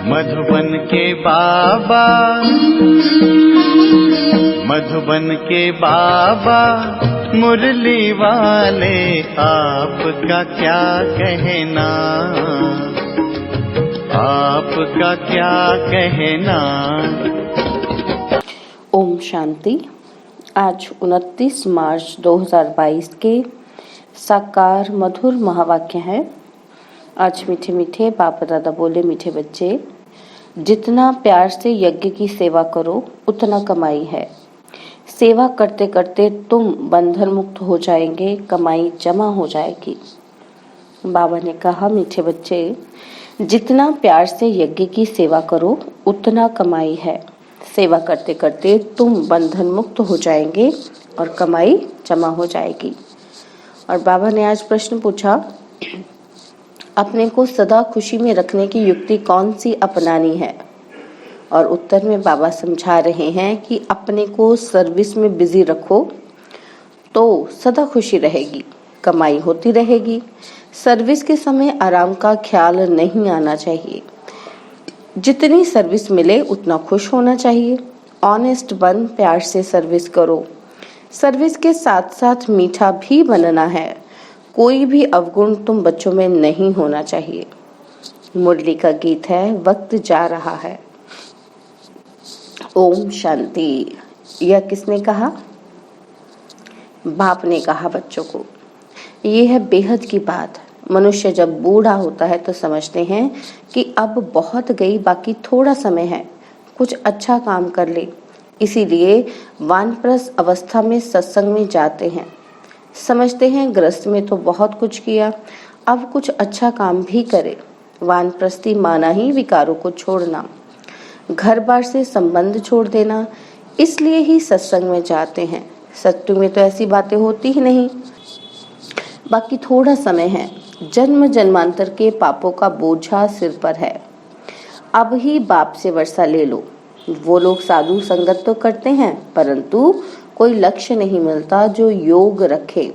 मधुबन के बाबा, मधुबन के बाबा मुरली वाले, आपका क्या कहना, आपका क्या कहना। ओम शांति। आज 29 मार्च 2022 के साकार मधुर महावाक्य है। आज मीठे मीठे बाप दादा बोले, मीठे बच्चे, जितना प्यार से यज्ञ की सेवा करो उतना कमाई है। सेवा करते करते तुम बंधन मुक्त हो जाएंगे, कमाई जमा हो जाएगी। बाबा ने कहा, मीठे बच्चे, जितना प्यार से यज्ञ की सेवा करो उतना कमाई है। सेवा करते करते तुम बंधन मुक्त हो जाएंगे और कमाई जमा हो जाएगी। और बाबा ने आज प्रश्न पूछा, अपने को सदा खुशी में रखने की युक्ति कौन सी अपनानी है। और उत्तर में बाबा समझा रहे हैं कि अपने को सर्विस में बिजी रखो तो सदा खुशी रहेगी, कमाई होती रहेगी। सर्विस के समय आराम का ख्याल नहीं आना चाहिए। जितनी सर्विस मिले उतना खुश होना चाहिए। ऑनेस्ट बन, प्यार से सर्विस करो। सर्विस के साथ साथ मीठा भी बनना है। कोई भी अवगुण तुम बच्चों में नहीं होना चाहिए। मुरली का गीत है, वक्त जा रहा है। ओम शांति। यह किसने कहा? बाप ने कहा बच्चों को। ये है बेहद की बात। मनुष्य जब बूढ़ा होता है तो समझते हैं कि अब बहुत गई, बाकी थोड़ा समय है, कुछ अच्छा काम कर ले। इसीलिए वानप्रस्थ अवस्था में सत्संग में जाते हैं। समझते हैं गृहस्थ में तो बहुत कुछ किया, अब कुछ अच्छा काम भी करे। वानप्रस्थी माना ही विकारों को छोड़ना, घर बार से संबंध छोड़ देना। इसलिए ही सत्संग में जाते हैं। सत्संग में तो ऐसी बातें होती ही नहीं। बाकी थोड़ा समय है। जन्म जन्मांतर के पापों का बोझा सिर पर है। अब ही बाप से वर्षा ले लो। वो लोग साधु संगत तो करते हैं, परंतु कोई लक्ष्य नहीं मिलता जो योग रखे।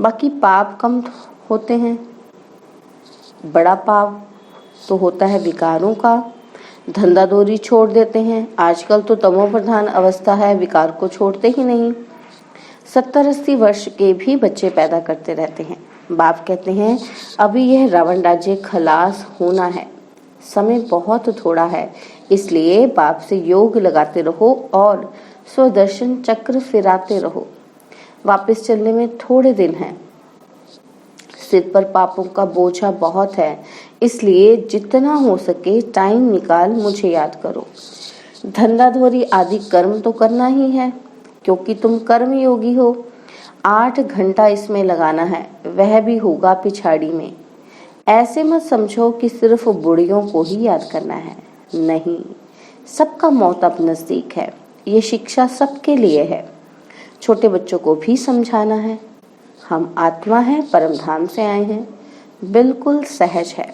बाकी पाप कम होते हैं। बड़ा पाप तो होता है विकारों का। धंधा दोरी छोड़ देते हैं। आजकल तो तमो प्रधान अवस्था है, विकार को छोड़ते ही नहीं। 70-80 वर्ष के भी बच्चे पैदा करते रहते हैं। बाप कहते हैं, अभी यह रावण राज्य खलास होना है, समय बहुत थोड़ा है। इसलिए बाप से योग लगाते रहो और स्वदर्शन चक्र फिराते रहो। वापस चलने में थोड़े दिन हैं। सिर पर पापों का बोझा बहुत है, इसलिए जितना हो सके टाइम निकाल मुझे याद करो। धंधाधोरी आदि कर्म तो करना ही है, क्योंकि तुम कर्म योगी हो। 8 घंटा इसमें लगाना है, वह भी होगा पिछाड़ी में। ऐसे मत समझो कि सिर्फ बुढ़ियों को ही याद करना है। नहीं, सबका मौत अब नजदीक है। ये शिक्षा सबके लिए है। छोटे बच्चों को भी समझाना है। हम आत्मा हैं, परम धाम से आए हैं, बिल्कुल सहज है।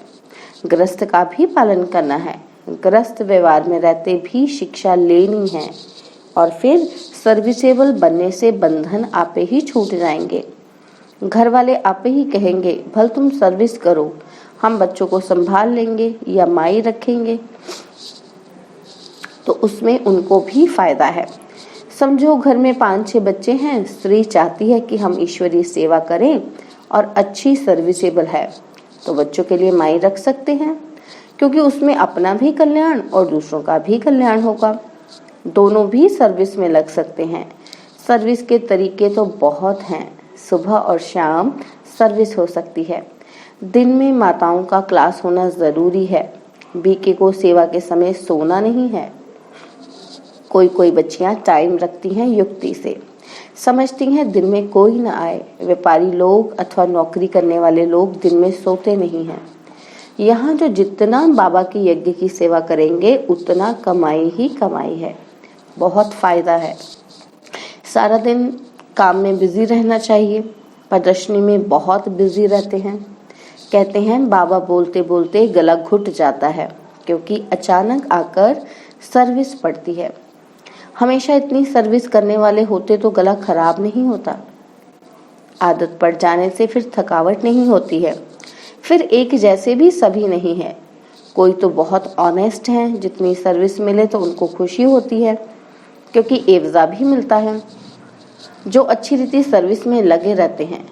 गृहस्थ का भी पालन करना है। गृहस्थ व्यवहार में रहते भी शिक्षा लेनी है और फिर सर्विसेबल बनने से बंधन आपे ही छूट जाएंगे। घर वाले आपे ही कहेंगे, भल तुम सर्विस करो, हम बच्चों को संभाल लेंगे या माई रखेंगे, तो उसमें उनको भी फायदा है। समझो घर में 5-6 बच्चे हैं। स्त्री चाहती है कि हम ईश्वरीय सेवा करें और अच्छी सर्विसेबल है, तो बच्चों के लिए माई रख सकते हैं, क्योंकि उसमें अपना भी कल्याण और दूसरों का भी कल्याण होगा। दोनों भी सर्विस में लग सकते हैं। सर्विस के तरीके तो बहुत हैं। सुबह और शाम सर्विस हो सकती है। दिन में माताओं का क्लास होना जरूरी है। बीके को सेवा के समय सोना नहीं है। कोई बच्चियां टाइम रखती हैं युक्ति से, समझती हैं दिन में कोई न आए। व्यापारी लोग अथवा नौकरी करने वाले लोग दिन में सोते नहीं हैं। यहाँ जो जितना बाबा के यज्ञ की सेवा करेंगे उतना कमाई ही कमाई है, बहुत फायदा है। सारा दिन काम में बिजी रहना चाहिए। प्रदर्शनी में बहुत बिजी रहते हैं। कहते हैं बाबा बोलते बोलते गला घुट जाता है, क्योंकि अचानक आकर सर्विस पड़ती है। हमेशा इतनी सर्विस करने वाले होते तो गला खराब नहीं होता। आदत पड़ जाने से फिर थकावट नहीं होती है। फिर एक जैसे भी सभी नहीं है। कोई तो बहुत ऑनेस्ट हैं, जितनी सर्विस मिले तो उनको खुशी होती है क्योंकि एवजा भी मिलता है। जो अच्छी रीति सर्विस में लगे रहते हैं,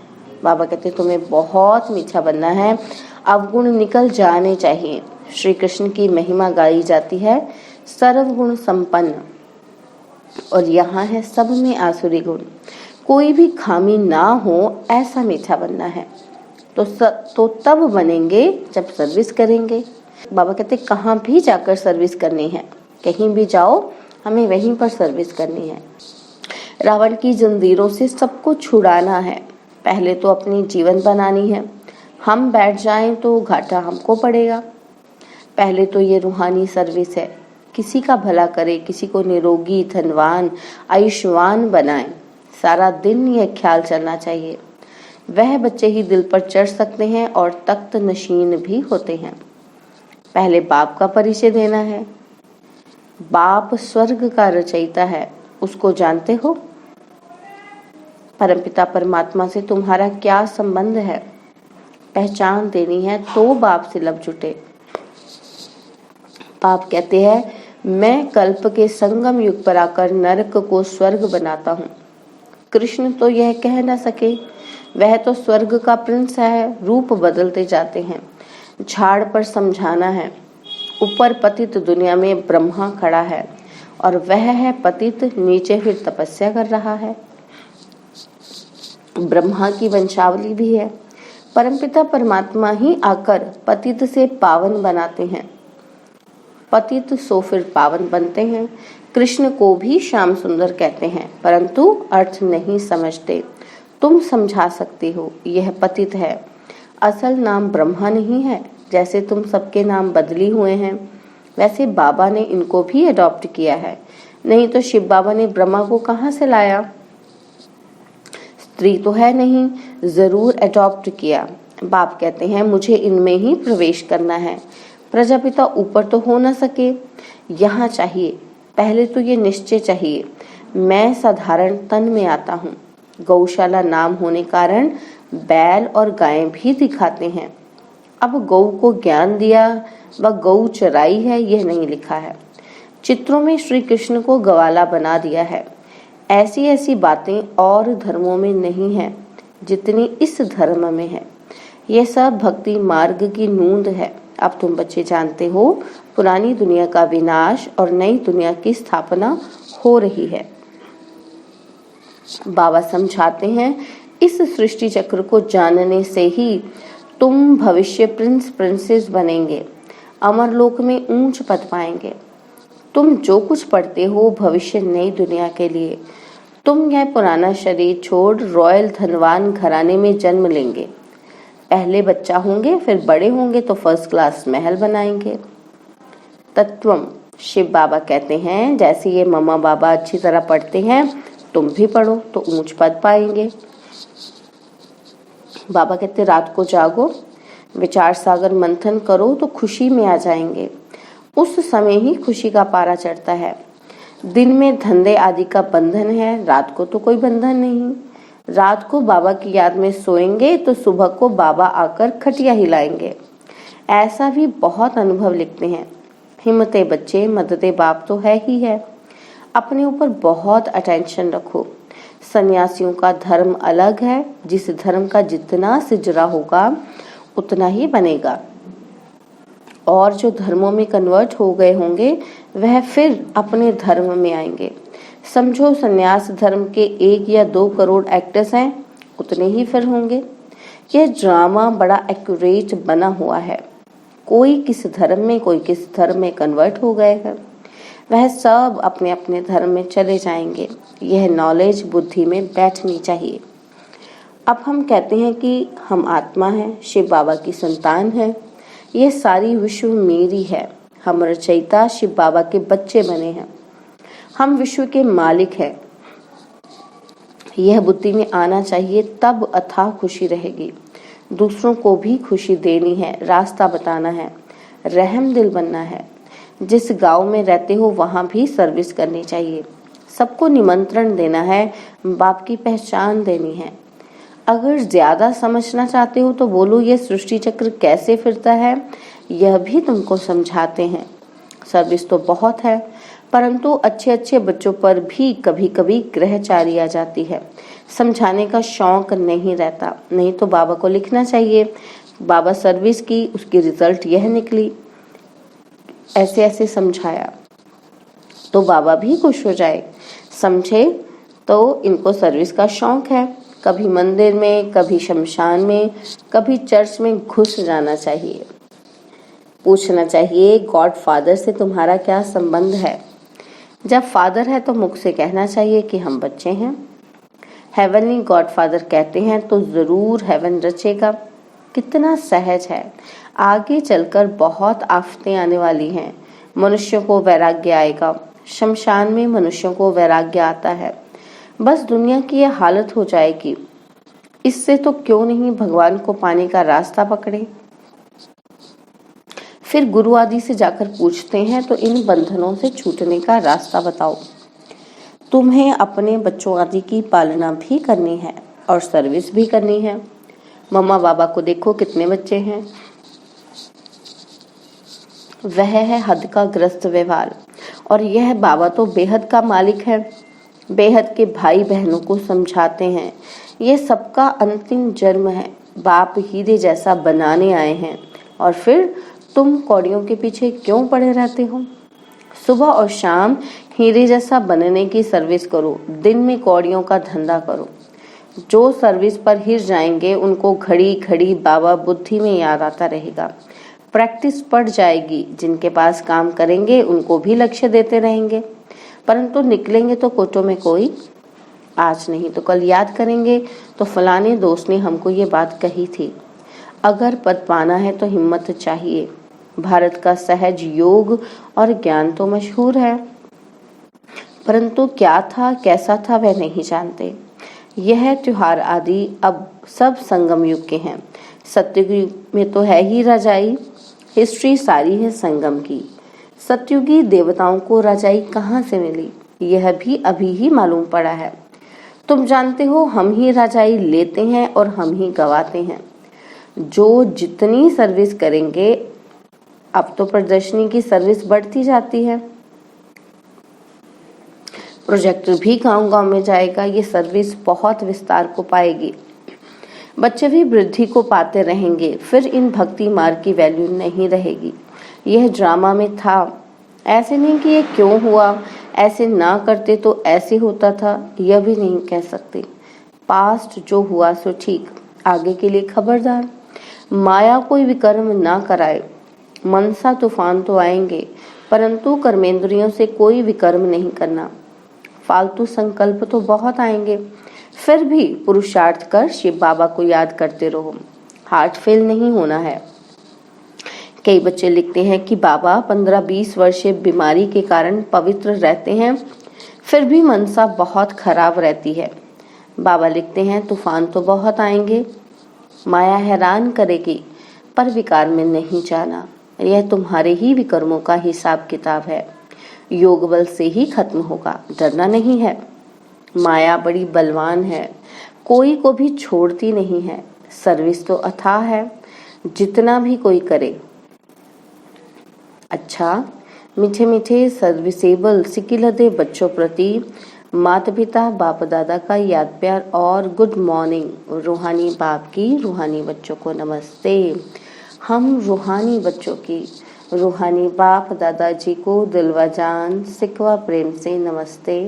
बाबा कहते तुम्हें बहुत मीठा बनना है, अवगुण निकल जाने चाहिए। श्री कृष्ण की महिमा गाई जाती है, सर्वगुण संपन्न, और यहाँ है सब में आसुरी गुण, कोई भी खामी ना हो, ऐसा मीठा बनना है। तो तब बनेंगे जब सर्विस करेंगे। बाबा कहते कहाँ भी जाकर सर्विस करनी है, कहीं भी जाओ हमें वहीं पर सर्विस करनी है। रावण की जंजीरों से सबको छुड़ाना है, पहले तो अपनी जीवन बनानी है। हम बैठ जाएं तो घाटा हमको पड़ेगा। पहले तो ये रूहानी सर्विस है, किसी का भला करे, किसी को निरोगी, धनवान, आयुष्मान बनाए। सारा दिन यह ख्याल चलना चाहिए। वह बच्चे ही दिल पर चढ़ सकते हैं और तख्त नशीन भी होते हैं। पहले बाप का परिचय देना है। बाप स्वर्ग का रचयिता है, उसको जानते हो? परमपिता परमात्मा से तुम्हारा क्या संबंध है, पहचान देनी है तो बाप से लब जुटे। बाप कहते हैं मैं कल्प के संगम युग पर आकर नरक को स्वर्ग बनाता हूँ। कृष्ण तो यह कह न सके, वह तो स्वर्ग का प्रिंस है, रूप बदलते जाते हैं। झाड़ पर समझाना है। ऊपर पतित दुनिया में ब्रह्मा खड़ा है और वह है पतित, नीचे फिर तपस्या कर रहा है। ब्रह्मा की वंशावली भी है। परमपिता परमात्मा ही आकर पतित से पावन बनाते हैं, पतित सो फिर पावन बनते हैं। कृष्ण को भी श्याम सुंदर कहते हैं, परंतु अर्थ नहीं समझते। तुम समझा सकती हो, यह पतित है, असल नाम ब्रह्मा नहीं है। जैसे तुम सबके नाम बदली हुए हैं, वैसे बाबा ने इनको भी अडॉप्ट किया है। नहीं तो शिव बाबा ने ब्रह्मा को कहाँ से लाया? स्त्री तो है नहीं, जरूर अडॉप्ट किया। बाप कहते हैं मुझे इनमें ही प्रवेश करना है। प्रजापिता ऊपर तो हो न सके, यहाँ चाहिए। पहले तो ये निश्चय चाहिए, मैं साधारण तन में आता हूँ। गौशाला नाम होने कारण बैल और गायें भी दिखाते हैं। अब गौ को ज्ञान दिया व गौ चराई है, यह नहीं लिखा है। चित्रों में श्री कृष्ण को गवाला बना दिया है। ऐसी ऐसी बातें और धर्मों में नहीं है जितनी इस धर्म में है। यह सब भक्ति मार्ग की नूंद है। अब तुम बच्चे जानते हो, पुरानी दुनिया का विनाश और नई दुनिया की स्थापना हो रही है। बाबा समझाते हैं इस सृष्टि चक्र को जानने से ही तुम भविष्य प्रिंस प्रिंसेस बनेंगे, अमरलोक में ऊंच पद पाएंगे। तुम जो कुछ पढ़ते हो भविष्य नई दुनिया के लिए। तुम यह पुराना शरीर छोड़ रॉयल धनवान घराने में जन्म लेंगे। पहले बच्चा होंगे, फिर बड़े होंगे तो फर्स्ट क्लास महल बनाएंगे। तत्वम शिव बाबा कहते हैं जैसे ये मम्मा बाबा अच्छी तरह पढ़ते हैं, तुम भी पढ़ो तो ऊंच पद पाएंगे। बाबा कहते रात को जागो, विचार सागर मंथन करो तो खुशी में आ जाएंगे। उस समय ही खुशी का पारा चढ़ता है। दिन में धंधे आदि का बंधन है, रात को तो कोई बंधन नहीं। रात को बाबा की याद में सोएंगे तो सुबह को बाबा आकर खटिया हिलाएंगे। ऐसा भी बहुत अनुभव लिखते हैं। हिम्मते बच्चे, मददे बाप तो है ही है। अपने ऊपर बहुत अटेंशन रखो। सन्यासियों का धर्म अलग है, जिस धर्म का जितना सिजरा होगा उतना ही बनेगा। और जो धर्मों में कन्वर्ट हो गए होंगे वह फिर अपने धर्म में आएंगे। समझो सन्यास धर्म के 1 या 2 करोड़ एक्टर्स हैं, उतने ही फिर होंगे। यह ड्रामा बड़ा एक्यूरेट बना हुआ है। कोई किस धर्म में, कोई किस धर्म में कन्वर्ट हो गए हैं, वह सब अपने अपने धर्म में चले जाएंगे। यह नॉलेज बुद्धि में बैठनी चाहिए। अब हम कहते हैं कि हम आत्मा हैं, शिव बाबा की संतान है, यह सारी विश्व मेरी है। हम रचयिता शिव बाबा के बच्चे बने हैं, हम विश्व के मालिक हैं। यह बुद्धि में आना चाहिए, तब अथाह खुशी रहेगी। दूसरों को भी खुशी देनी है, रास्ता बताना है, रहम दिल बनना है। जिस गांव में रहते हो वहां भी सर्विस करनी चाहिए। सबको निमंत्रण देना है, बाप की पहचान देनी है। अगर ज्यादा समझना चाहते हो तो बोलो ये सृष्टि चक्र कैसे फिरता है, यह भी तुमको समझाते हैं। सर्विस तो बहुत है, परंतु अच्छे अच्छे बच्चों पर भी कभी कभी ग्रहचारी आ जाती है। समझाने का शौक नहीं रहता। नहीं तो बाबा को लिखना चाहिए, बाबा सर्विस की, उसकी रिजल्ट यह निकली, ऐसे ऐसे समझाया, तो बाबा भी खुश हो जाए। समझे तो इनको सर्विस का शौक है। कभी मंदिर में, कभी शमशान में, कभी चर्च में घुस जाना चाहिए। पूछना चाहिए, गॉड फादर से तुम्हारा क्या संबंध है? जब फादर है तो मुख से कहना चाहिए कि हम बच्चे हैं। हेवनली गॉड फादर कहते हैं तो जरूर हेवन रचेगा। कितना सहज है। आगे चलकर बहुत आफतें आने वाली हैं। मनुष्यों को वैराग्य आएगा। शमशान में मनुष्यों को वैराग्य आता है। बस दुनिया की यह हालत हो जाएगी। इससे तो क्यों नहीं भगवान को पाने का रास्ता पकड़े। फिर गुरु आदि से जाकर पूछते हैं तो इन बंधनों से छूटने का रास्ता बताओ। तुम्हें अपने बच्चों आदि की पालना भी करनी है और सर्विस भी करनी है। मम्मा बाबा को देखो कितने बच्चे हैं। वह है हद का ग्रस्त व्यवहार, और यह बाबा तो बेहद का मालिक है। बेहद के भाई बहनों को समझाते हैं, ये सबका अंतिम जन्म है। बाप हीरे जैसा बनाने आए हैं, और फिर तुम कौड़ियों के पीछे क्यों पड़े रहते हो? सुबह और शाम हीरे जैसा बनने की सर्विस करो, दिन में कौड़ियों का धंधा करो। जो सर्विस पर हिर जाएंगे उनको घड़ी घड़ी बाबा बुद्धि में याद आता रहेगा। प्रैक्टिस पड़ जाएगी। जिनके पास काम करेंगे उनको भी लक्ष्य देते रहेंगे, परंतु निकलेंगे तो कोटों में कोई। आज नहीं तो कल याद करेंगे तो फलाने दोस्त ने हमको ये बात कही थी। अगर पद पाना है तो हिम्मत चाहिए। भारत का सहज योग और ज्ञान तो मशहूर है, परंतु क्या था कैसा था वह नहीं जानते। यह त्योहार आदि अब सब संगम युग के हैं। सत्युग में तो है ही रजाई। हिस्ट्री सारी है संगम की। सत्युगी देवताओं को रजाई कहाँ से मिली, यह भी अभी ही मालूम पड़ा है। तुम जानते हो, हम ही रजाई लेते हैं और हम ही गवाते हैं। जो जितनी सर्विस करेंगे, अब तो प्रदर्शनी की सर्विस बढ़ती जाती है। प्रोजेक्टर भी गांव-गांव में जाएगा। ये सर्विस बहुत विस्तार को पाएगी। बच्चे भी वृद्धि को पाते रहेंगे। फिर इन भक्ति मार्ग की वैल्यू नहीं रहेगी। यह ड्रामा में था। ऐसे नहीं कि ये क्यों हुआ, ऐसे ना करते तो ऐसे होता था, यह भी नहीं कह सकते। पास्ट जो हुआ सो ठीक, आगे के लिए खबरदार। माया कोई विकर्म ना कराए। मनसा तूफान तो आएंगे, परंतु कर्मेंद्रियों से कोई विकर्म नहीं करना। फालतू संकल्प तो बहुत आएंगे, फिर भी पुरुषार्थ कर शिव बाबा को याद करते रहो। हार्ट फेल नहीं होना है। कई बच्चे लिखते हैं कि बाबा 15-20 वर्षीय बीमारी के कारण पवित्र रहते हैं, फिर भी मनसा बहुत खराब रहती है। बाबा लिखते हैं तूफान तो बहुत आएंगे, माया हैरान करेगी, पर विकार में नहीं जाना। यह तुम्हारे ही विकर्मों का हिसाब किताब है। योग बल से ही खत्म होगा, डरना नहीं है। माया बड़ी बलवान है, कोई को भी छोड़ती नहीं है। सर्विस तो अथाह है, जितना भी कोई करे। अच्छा, मीठे मीठे सर्विसेबल सिकिलदे बच्चों प्रति माता पिता बाप दादा का याद प्यार और गुड मॉर्निंग। रूहानी बाप की रूहानी बच्चों को नमस्ते। हम रूहानी बच्चों की रूहानी बाप दादाजी को दिलवा जान सिकवा प्रेम से नमस्ते।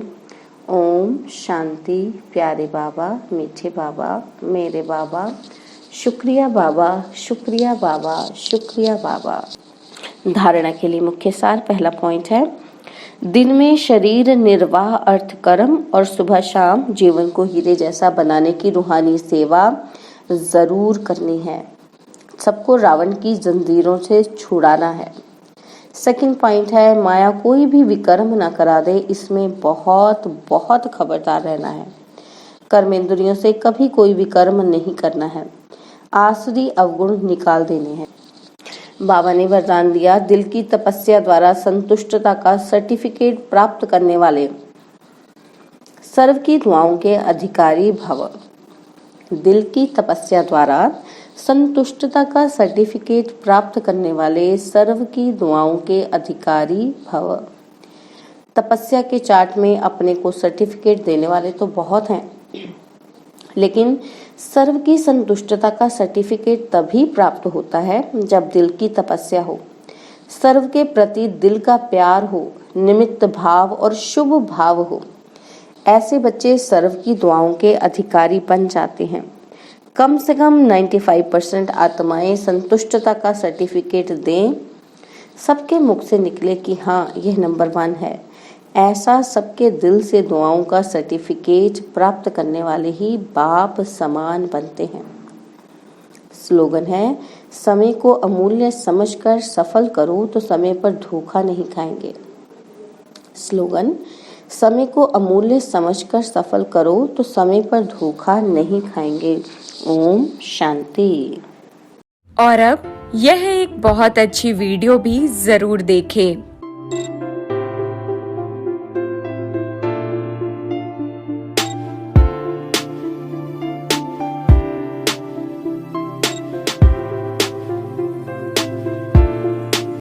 ओम शांति। प्यारे बाबा, मीठे बाबा, मेरे बाबा, शुक्रिया बाबा, शुक्रिया बाबा, शुक्रिया बाबा। धारणा के लिए मुख्य सार। पहला पॉइंट है, दिन में शरीर निर्वाह अर्थ कर्म और सुबह शाम जीवन को हीरे जैसा बनाने की रूहानी सेवा जरूर करनी है। सबको रावण की जंजीरों से छुड़ाना है। सेकंड पॉइंट है, माया कोई भी विकर्म ना करा दे, इसमें बहुत बहुत खबरदार रहना है। कर्मेंद्रियों से कभी कोई विकर्म नहीं करना है। आसुरी अवगुण निकाल देने हैं। बाबा ने वरदान दिया, दिल की तपस्या द्वारा संतुष्टता का सर्टिफिकेट प्राप्त करने वाले सर्व की दुआओं के अधिकारी भव। दिल की तपस्या द्वारा संतुष्टता का सर्टिफिकेट प्राप्त करने वाले सर्व की दुआओं के अधिकारी भव। तपस्या के चार्ट में अपने को सर्टिफिकेट देने वाले तो बहुत हैं, लेकिन सर्व की संतुष्टता का सर्टिफिकेट तभी प्राप्त होता है जब दिल की तपस्या हो, सर्व के प्रति दिल का प्यार हो, निमित्त भाव और शुभ भाव हो। ऐसे बच्चे सर्व की दुआओं के अधिकारी बन जाते हैं। कम से कम 95% आत्माएं संतुष्टता का सर्टिफिकेट दें, सबके मुख से निकले कि हाँ यह नंबर 1 है। ऐसा सबके दिल से दुआओं का सर्टिफिकेट प्राप्त करने वाले ही बाप समान बनते हैं। स्लोगन है, समय को अमूल्य समझकर सफल करो तो समय पर धोखा नहीं खाएंगे। स्लोगन, समय को अमूल्य समझकर सफल करो तो समय पर धोखा नहीं खाएंगे। ओम शांति। और अब यह एक बहुत अच्छी वीडियो भी जरूर देखें।